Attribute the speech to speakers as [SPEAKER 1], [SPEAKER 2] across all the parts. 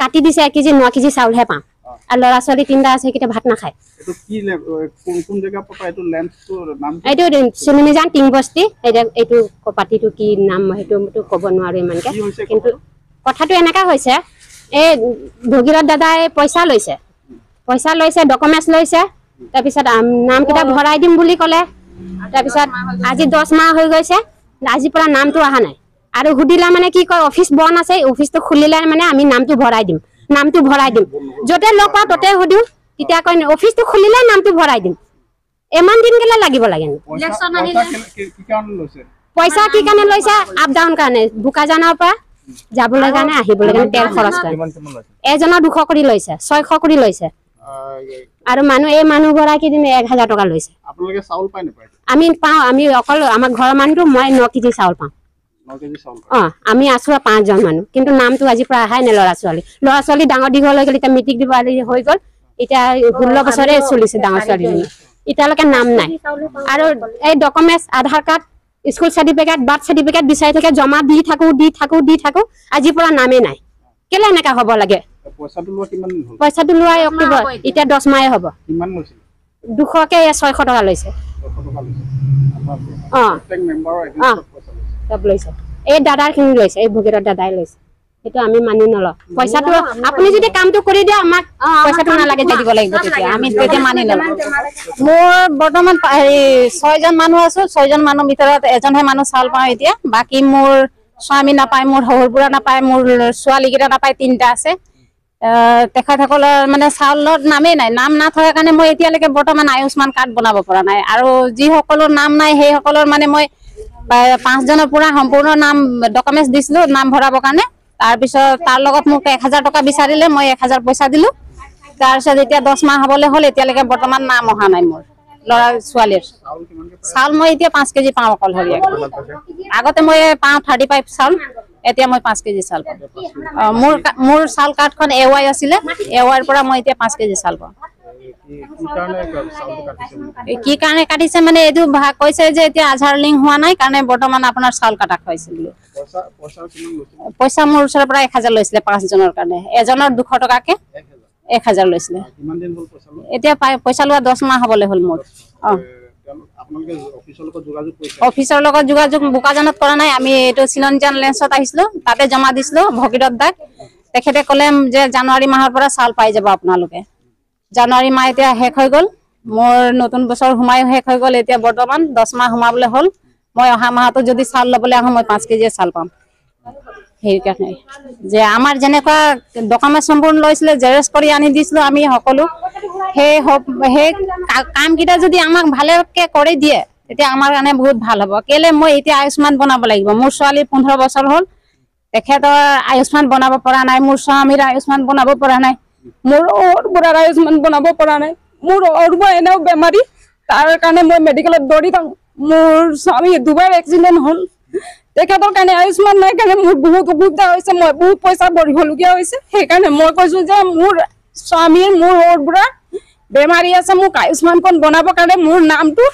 [SPEAKER 1] কাটি দিছে 1 KG 9 KG চাউলহে পাওঁ আৰু ল'ৰা ছোৱালী 3টা আছে কিটা ভাত নাখায়
[SPEAKER 2] এটো কি কোন জায়গা পকা এটো ল্যান্ডটোৰ নাম
[SPEAKER 1] এটো সুনিজান টিংবস্তি এটো পাৰ্টিটো কি নাম হেটো ক'ব নোৱাৰো ইমানকে কিন্তু কথাটো এনেকা হৈছে এই ভগীৰত দাদাই পইচা লৈছে ডকুমেন্টছ লৈছে তাৰ পিছত নাম কিটা ভৰাই দিম বুলি ক'লে তাৰ পিছত আজি 10 মাহ হৈ গৈছে আজি পৰা নামটো আহা নাই আৰু হুদিলা মানে কি কয় অফিস বন আছে অফিসটো খুলিলে মানে আমি নামটো ভৰাই দিম যতে লগ পাওঁ ততে হুদিও তেতিয়া কয় অফিসটো খুলিলে নামটো ভৰাই দিম এমান দিন গলে লাগিব লাগে ইলেকশন আহিলে
[SPEAKER 2] কি কাৰণ লৈছে
[SPEAKER 1] পইচা কি কাৰণে লৈছে আপ ডাউন কাৰণে বুকাজানৰ পৰা যাবলৈ কাৰণে আহিবলৈ কাৰণে তেল খৰচ কৰে এজনৰ 200 কৰি লৈছে 600 কৰি লৈছে আৰু মানুহ গৰাকী দিনে 1000 টকা লৈছে
[SPEAKER 2] আপোনালোকে চাউল পায় নাপায়
[SPEAKER 1] আমি পাওঁ আমি অকল আমাৰ ঘৰৰ মানুহটো মই 9 কেজি চাউল পাওঁ
[SPEAKER 2] 9 কেজি চাউল
[SPEAKER 1] আমি আছো 5 জন মানুহ কিন্তু নামটো আজি পৰা আহাই নাই ল'ৰা ছোৱালী ডাঙৰ দীঘল হৈ গ'ল এতিয়া মিটিক দিব হৈ গ'ল এতিয়া 16 বছৰে চলিছে ডাঙৰ ছোৱালীজনী এতিয়ালৈকে নাম নাই আৰু এই documents Aadhaar card school certificate birth certificate বিচাৰি থাকে জমা দি থাকো আজি পৰা নামে নাই কেলে এনেকা হ'ব লাগে পইচাটো লোৱা অক্টোবৰ এতিয়া 10 মাহে হ'ব
[SPEAKER 2] কিমান লৈছে
[SPEAKER 1] 200 কে 600 টকা লৈছে সব লৈছে এই দাদাৰ খিনি লৈছে এই ভগীৰত দাদাই লৈছে এটো আমি মানি নল পইচাটো আপুনি যদি কামটো কৰি দিয়া আমাক পইচাটো নালাগে দিব লাগিব তেতিয়া আমি তেতিয়া মানি নল মোৰ বৰ্তমান 6 জন মানুহ আছে 6 জন মানুহ ভিতৰত এজনহে মানুহ চাল পাওঁ এতিয়া বাকি মোৰ স্বামী নাপায় মোৰ হৰপুৰা নাপায় মোৰ ছোৱালী গিটা নাপায় 3টা আছে তেখেতসকলৰ মানে চাউলৰ নামেই নাই নাম না থকাৰ কাৰণে মই এতিয়ালৈকে বৰ্তমান আয়ুষ্মান কাৰ্ড বনাব পৰা নাই আৰু যি সকলৰ নাম নাই সেই সকলৰ মানে মই 5 জনৰ পুৰা সম্পূৰ্ণ নাম ডকুমেন্টছ দিছিলো নাম ভৰাবৰ কাৰণে তাৰ পিছত তাৰ লগত মোক 1000 টকা বিচাৰিলে মই 1000 পইচা দিলো তাৰ পিছত এতিয়া 10 মাহ হ'বলে হ'ল এতিয়ালৈকে বৰ্তমান নাম অহা নাই মোৰ লৰা ছোৱালীৰ চাউল মই এতিয়া 5 কেজি পাওঁ অকল হৰিয়া আগতে মই পাওঁ 35 চাউল এতিয়া মই 5 কেজি চাউল পাওঁ মোৰ চাউল কাৰ্ডখন এৱাই আছিলে এৱাইৰ পৰা মই এতিয়া 5 কেজি চাউল পাওঁ কি কাৰণে কাটিছে মানে এটো কৈছে যে এতিয়া আধাৰ লিংক হোৱা নাই কাৰণে বৰ্তমান আপোনাৰ চাউল কাটা হৈছে বুলি পইচা মোৰ ওচৰৰ পৰা 1000 লৈছিলে 5 জনৰ কাৰণে এজনৰ 200 টকাকে 1000 লৈছিলে
[SPEAKER 2] কিমান দিন হ'ল পইচা লোৱা
[SPEAKER 1] এতিয়া পইচা লোৱা 10 মাহ হ'বলে হ'ল মোৰ
[SPEAKER 2] আপোনালোকে
[SPEAKER 1] অফিসৰ লগত যোগাযোগ বুকাজানত কৰা নাই আমি এটো সিলনজান লেন্সত আহিছিলো তাতে জমা দিছিলো ভগীৰত দাক তেখেতে ক'লে যে জানুৱাৰী মাহৰ পৰা চাউল পাই যাব আপোনালোকে জানুৱাৰী মাহ এতিয়া শেষ হৈ গ'ল মোৰ নতুন বছৰ হুমাই শেষ হৈ গ'ল এতিয়া বৰ্তমান 10 মাহ হুমাবলে হ'ল মই অহা মাহটো যদি চাউল লবলৈ আহো মই 5 কেজি চাউল পাম হেই কাৰণে যে আমাৰ যেনেকা ডকুমেন্ট সম্পূৰ্ণ লৈছিলে জেৰেক্স কৰি আনি দিছিলো আমি সকলো হে কাম কিটা যদি আমাক ভালকে কৰি দিয়ে তেতিয়া আমাৰ কাৰণে বহুত ভাল হ'ব কেলে মই এতিয়া আয়ুষ্মান বনাব লাগিব মোৰ ছোৱালী 15 বছৰ হ'ল তেখেতৰ আয়ুষ্মান বনাব পৰা নাই মোৰ স্বামীৰ আয়ুষ্মান বনাব পৰা নাই মোৰ বুঢ়াৰ আয়ুষ্মান বনাব পৰা নাই মোৰ এনেও বেমাৰী তাৰ কাৰণে মই মেডিকেলত দৌৰি থাকো মোৰ স্বামী দুবাৰ এক্সিডেন্ট হ'ল তেখেতৰ কাৰণে আয়ুষ্মান নাই কাৰণে মোৰ বহুত অসুবিধা হৈছে মই বহুত পইচা ভৰিবলগীয়া হৈছে সেইকাৰণে মই কৈছো যে মোৰ স্বামীৰ মোৰ বুঢ়া বেমাৰী আছে মোক আয়ুষ্মানখন বনাব কাৰণে মোৰ নামটো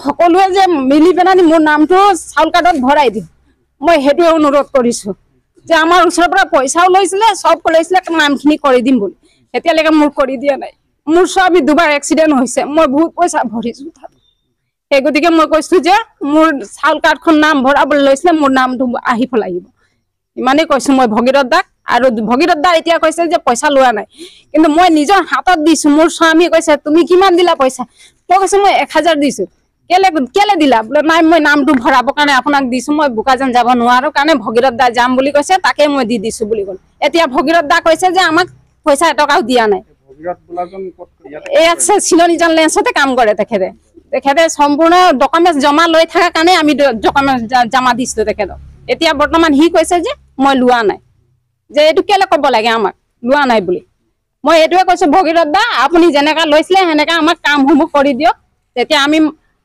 [SPEAKER 1] সকলোৱে যে মিলি পেনানি মোৰ নামটো চাউল কাৰ্ডত ভৰাই দিম মই হেতু অনুৰোধ কৰিছো যে আমাৰ ওচৰৰ পৰা পইচাও লৈছিলে সব লৈছিলে নামখিনি কৰি দিম বুলি এতিয়ালৈকে মোৰ কৰি দিয়া নাই মোৰ স্বামী দুবাৰ এক্সিডেন্ট হৈছে মই বহুত পইচা ভৰিছো এই গতিকে মই কৈছো যে মোৰ চাউল কাৰ্ডখন নাম ভৰাবলৈ লৈছিলে মোৰ নামটো আহিব লাগিব ইমানে কৈছো মই ভগীৰত দাক আৰু ভগীৰত দা এতিয়া কৈছে যে পইচা লোৱা নাই কিন্তু মই নিজৰ হাতত দিছো মোৰ স্বামী কৈছে তুমি কিমান দিলা পইচা মই কৈছো মই 1000 দিছো কেলে দিলা বলে নাই মই নামটো ভৰাবৰ কাৰণে আপোনাক দিছো মই বুকাজান যাব নোৱাৰো কাৰণে ভগীৰত দা যাম বুলি কৈছে তাকে মই দি দিছো বুলি ক'ল এতিয়া ভগীৰত দা কৈছে যে আমাক পইচা এটকাও দিয়া নাই
[SPEAKER 2] ভগীৰত বুলাজন কত
[SPEAKER 1] এই আছে সিলনিজান লেন্সতে কাম কৰে তেখেতে সম্পূৰ্ণ ডকুমেন্টছ জমা লৈ থাকা কাৰণে আমি ডকুমেন্টছ জমা দিছো তেখেতক এতিয়া বৰ্তমান হি কৈছে যে মই লোৱা নাই যে এটো কেলে ক'ব লাগে আমাক লোৱা নাই বুলি মই এটোৱে কৈছো ভগীৰত দা আপুনি যেনেকা লৈছিলে হেনেকা আমাক কামসমূহ কৰি দিয়ক তেতিয়া আমি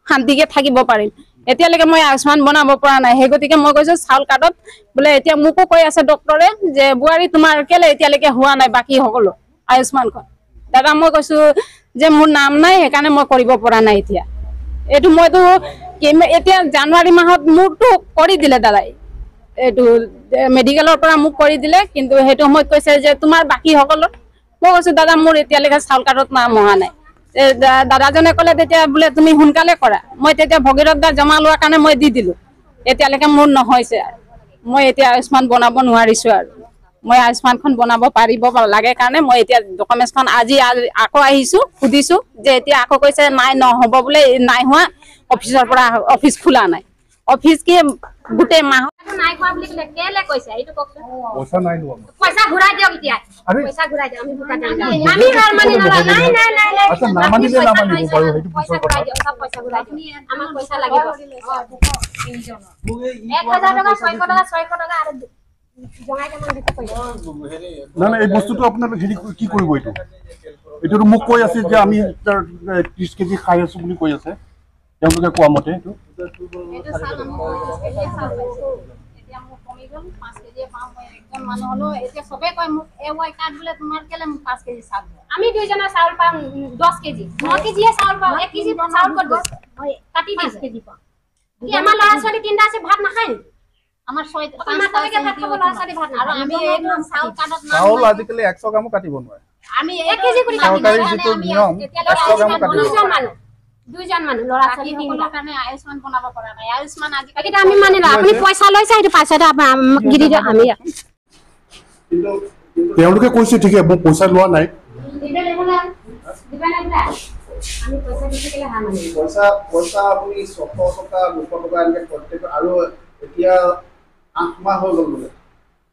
[SPEAKER 1] শান্তিকে থাকিব পাৰিম এতিয়ালৈকে মই আয়ুষ্মান বনাব পৰা নাই সেই গতিকে মই কৈছো চাউল কাৰ্ডত বলে এতিয়া মোকো কৈ আছে ডক্টৰে যে বুৱাৰী তোমাৰ কেলে এতিয়ালৈকে হোৱা নাই বাকি সকলো আয়ুষ্মানখন দাদা মই কৈছো যে মোৰ নাম নাই সেইকাৰণে মই কৰিব পৰা নাই এতিয়া এটো মইতো এতিয়া জানুৱাৰী মাহত মোৰটো কৰি দিলে দাদাই এইটো মেডিকেলৰ পৰা মোক কৰি দিলে কিন্তু সেইটো সময়ত কৈছে যে তোমাৰ বাকী সকলৰ মই কৈছো দাদা মোৰ এতিয়ালৈকে চাউল কাৰ্ডত নাম অহা নাই দাদাজনে ক'লে তেতিয়া বোলে তুমি সোনকালে কৰা মই তেতিয়া ভগীৰথ দাক জমা লোৱাৰ কাৰণে মই দি দিলো এতিয়ালৈকে মোৰ নহৈছে মই এতিয়া আয়ুষ্মান বনাব নোৱাৰিছো আৰু মই আয়ুষ্মানখন বনাব পাৰিব লাগে কাৰণে মই এতিয়া ডকুমেণ্টছখন আজি আকৌ আহিছো সুধিছো যে এতিয়া আকৌ কৈছে নাই নহ'ব বোলে নাই হোৱা অফিচৰ পৰা অফিচ খোলা নাই অফিচ কি গোটেই মাহ নাই খোৱা বুলি ক'লে কেলে কৈছে এইটো কওকচোন
[SPEAKER 2] পইচা নাই লোৱা
[SPEAKER 1] পইচা ঘূৰাই দিয়ক এতিয়া পইচা ঘূৰাই দিয়ক আমি বুকা দিম আমি মানি নাই নাই নাই নাই
[SPEAKER 2] আচ্ছা নামানিলে নামানিব বাৰু সেইটো
[SPEAKER 1] পইচা ঘূৰাই দিয়ক সব পইচা ঘূৰাই দিয়ক আমাক পইচা লাগিব 1000 টকা 600 টকা 600 টকা আৰু
[SPEAKER 2] না না এই বস্তুটো আপোনালোকে হেৰি কি কৰিব এইটো মোক কৈ আছে যে আমি 30 কেজি খাই আছো বুলি কৈ আছে তেওঁলোকে কোৱা মতে এইটো
[SPEAKER 1] আমি দুইজনে চাউল পাম 10 কেজি 9 কেজি চাউল পাম 1 কেজি চাউল কত গৈছে কাটি 5 কেজি পাম কি আমাৰ ল'ৰা ছোৱালী তিনটা আছে ভাত নাখায় আমাৰ 5 টাকে ভাত খাব ল'ৰা ছোৱালী ভাত আৰু আমি এইটো চাউল কাৰ্ডত
[SPEAKER 2] চাউল আজিকালি 100 গ্ৰামো কাটিব নোৱাৰে
[SPEAKER 1] আমি 1 কেজি কৰি কাটিব
[SPEAKER 2] চৰকাৰী যিটো নিয়ম 100 গ্ৰামো কাটিব
[SPEAKER 1] দুইজন মানুহ ল'ৰা ছোৱালী তিনটা কাৰণে আয়ুষ্মান বনাব পৰা নাই আয়ুষ্মান আজিকালি আমি মানিলা আপুনি পইচা লৈছে সেইটো পইচাটা আমাক গিৰি দিয়ক আমি
[SPEAKER 2] তেওঁলোকে কৈছে ঠিক আছে মই পইচা লোৱা নাই পইচা পইচা আপুনি 600 টকা 200 টকা এনেকে প্ৰত্যেক আৰু এতিয়া 8 মাহ হৈ গ'ল বোলে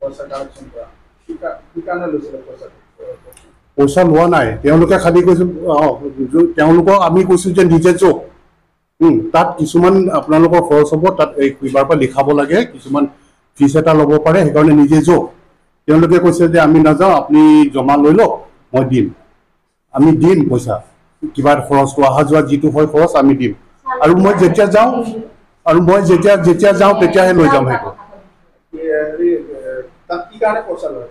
[SPEAKER 2] পইচা কালেকশ্যন কৰা কি কাৰণে লৈছিলে পইচা লোৱা নাই তেওঁলোকে খালি কৈছে তেওঁলোকক আমি কৈছো যে নিজে যোগ তাত কিছুমান আপোনালোকৰ খৰচ হ'ব তাত এই কিবাৰ পৰা লিখাব লাগে কিছুমান ফিজ এটা ল'ব পাৰে সেইকাৰণে নিজে যোগ তেওঁলোকে কৈছে যে আমি নাযাওঁ আপুনি জমা লৈ লওক মই দিম আমি দিম পইচা কিবা খৰচটো অহা যোৱা যিটো হয় খৰচ আমি দিম আৰু মই যেতিয়া যাওঁ আৰু মই যেতিয়া যাওঁ তেতিয়াহে লৈ যাম সেইটো তাত কি কাৰণে পইচা লয়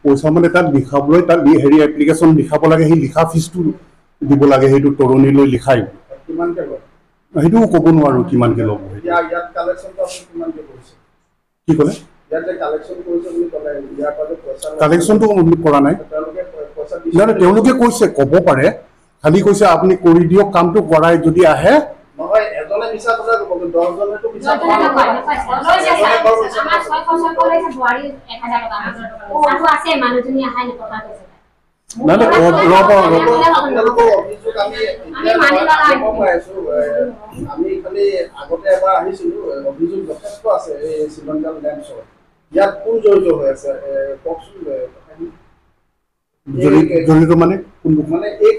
[SPEAKER 2] পইচা মানে তাত লিখাবলৈ তাত হেৰি এপ্লিকেশ্যন লিখাব লাগে সেই লিখা ফিজটো দিব লাগে সেইটো তৰণি লৈ লিখাই কিমানকে লয় সেইটোও ক'ব নোৱাৰো কিমানকে ল'ব ইয়াত কালেকশ্যনটো আপুনি কিমানকে কৰিছে কি ক'লে ইয়াতে কালেকশ্যন কৰিছে বুলি ক'লে ইয়াৰ পৰা পইচা কালেকশ্যনটো কৰা নাই নাই তেওঁলোকে কৈছে ক'ব পাৰে খালি কৈছে আপুনি কৰি দিয়ক কামটো কৰাই যদি আহে নহয় এজনে মিছা কথা ক'ব 10 জনেটো মিছা কথা নকয় আমাৰ 600 কলেছে বুৱাৰী 1000 টকা আৰু আছে মানুহজনী আহাই ন কথা কৈছে না না আপোনালোকৰ অভিযোগ আমি মানিলা আমি খালি আগতে এবাৰ আহিছিলো অভিযোগ যথেষ্ট আছে এই শ্ৰীলংকান লেন্সৰ ইয়াত কোন জড়িত হৈ আছে কওকচোন জড়িত মানে মানে এই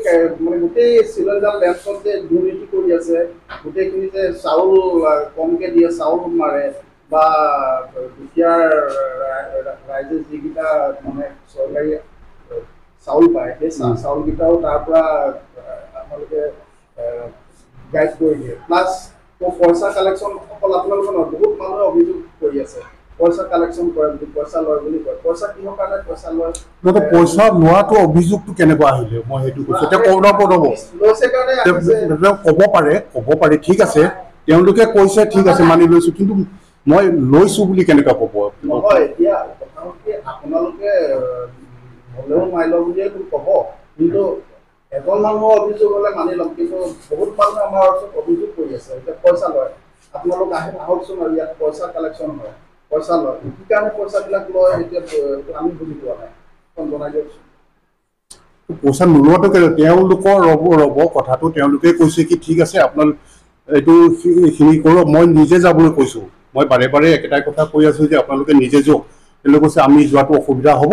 [SPEAKER 2] মানে গোটেই শ্ৰীলংকান লেন্সত যে দুৰ্নীতি কৰি আছে গোটেইখিনি যে চাউল কমকে দিয়ে চাউল মাৰে বা দুখীয়াৰ ৰাইজে যিকেইটা মানে চৰকাৰী চাউল পায় সেই চাউলকেইটাও তাৰ পৰা আপোনালোকে গাইড কৰি দিয়ে প্লাছ পইচা কালেকশ্যন অকল আপোনালোকৰ নহয় বহুত মানুহে অভিযোগ কৰি আছে পইচা কালেকশ্যন কৰে বুলি পইচা লয় বুলি কয় পইচা কিহৰ কাৰণে পইচা লয় পইচা লোৱাটো অভিযোগটো কেনেকুৱা আহিলে মই সেইটো কৈছো এতিয়া ক'ব পাৰে ঠিক আছে তেওঁলোকে কৈছে ঠিক আছে মানি লৈছো কিন্তু মই লৈছো বুলি কেনেকুৱা ক'ব নহয় এতিয়া কথা কি আপোনালোকে হ'লেও মাইল বুলিয়ে ক'ব কিন্তু এজন মানুহৰ অভিযোগ হ'লে মানি ল'ম কিন্তু বহুত মানুহে আমাৰ ওচৰত অভিযোগ কৰি আছে এতিয়া পইচা লয় আপোনালোক আহকচোন আৰু ইয়াত পইচা কালেকশ্যন হয় পইচা লয় কি কাৰণে পইচাবিলাক লয় এতিয়া আমি বুজি পোৱা নাই জনাই দিয়কচোন পইচা নোলোৱাটো তেওঁলোকৰ ৰ'ব কথাটো তেওঁলোকে কৈছে কি ঠিক আছে আপোনালোক এইটো এইখিনি কৰক মই নিজে যাবলৈ কৈছোঁ মই বাৰে বাৰে একেটাই কথা কৈ আছোঁ যে আপোনালোকে নিজে যাওক তেওঁলোকে কৈছে আমি যোৱাটো অসুবিধা হ'ব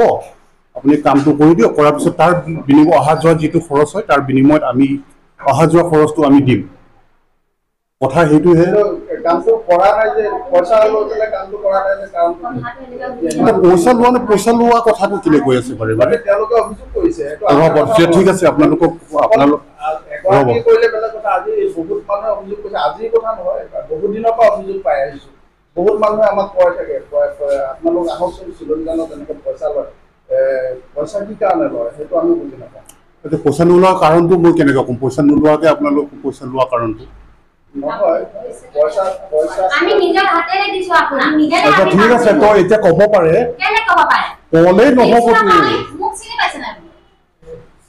[SPEAKER 2] আপুনি কামটো কৰি দিয়ক কৰাৰ পিছত তাৰ বিনিময় অহা যোৱা যিটো খৰচ হয় তাৰ বিনিময়ত আমি অহা যোৱা খৰচটো আমি দিম কথা সেইটোহে কামটো কৰা নাই যে পইচা লৈ পেলাই কামটো কৰা নাই যে পইচা লোৱা কথাটো কেলে কৈ আছে বাৰে বাৰে তেওঁলোকে অভিযোগ কৰিছে ঠিক আছে আপোনালোকক কৰিলে বেলেগ কথা আজি বহুত মানুহে অভিযোগ কৰিছে আজিৰ কথা নহয় বহুত দিনৰ পৰা অভিযোগ পাই আহিছো বহুত মানুহে আমাক কৈ থাকে আপোনালোক আহকচোন শ্ৰীলংকানত এনেকে পইচা লয় পইচা কি কাৰণে লয় সেইটো আমি বুজি নাপাওঁ পইচা নোলোৱাৰ কাৰণটো মই কেনেকৈ ক'ম পইচা নোলোৱাকৈ আপোনালোক পইচা লোৱা কাৰণটো নহয় পইচা পইচা
[SPEAKER 3] আমি নিজৰ হাতেৰে দিছো আপোনাক নিজে
[SPEAKER 2] আচ্ছা ঠিক আছে তো এতিয়া ক'ব পাৰে
[SPEAKER 3] কেনে ক'ব পাৰে
[SPEAKER 2] ক'লেই নহ'ব
[SPEAKER 3] মোক চিনি পাইছে না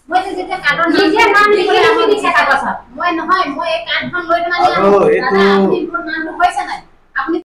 [SPEAKER 1] মই যেতিয়া কাৰ্ডৰ
[SPEAKER 3] নিজে নাম লিখি লিখি দিছে কাগজত
[SPEAKER 1] মই নহয় মই এই কাৰ্ডখন লৈ পেলাই
[SPEAKER 4] আৰু এইটো
[SPEAKER 1] নামটো হৈছে নাই আপুনি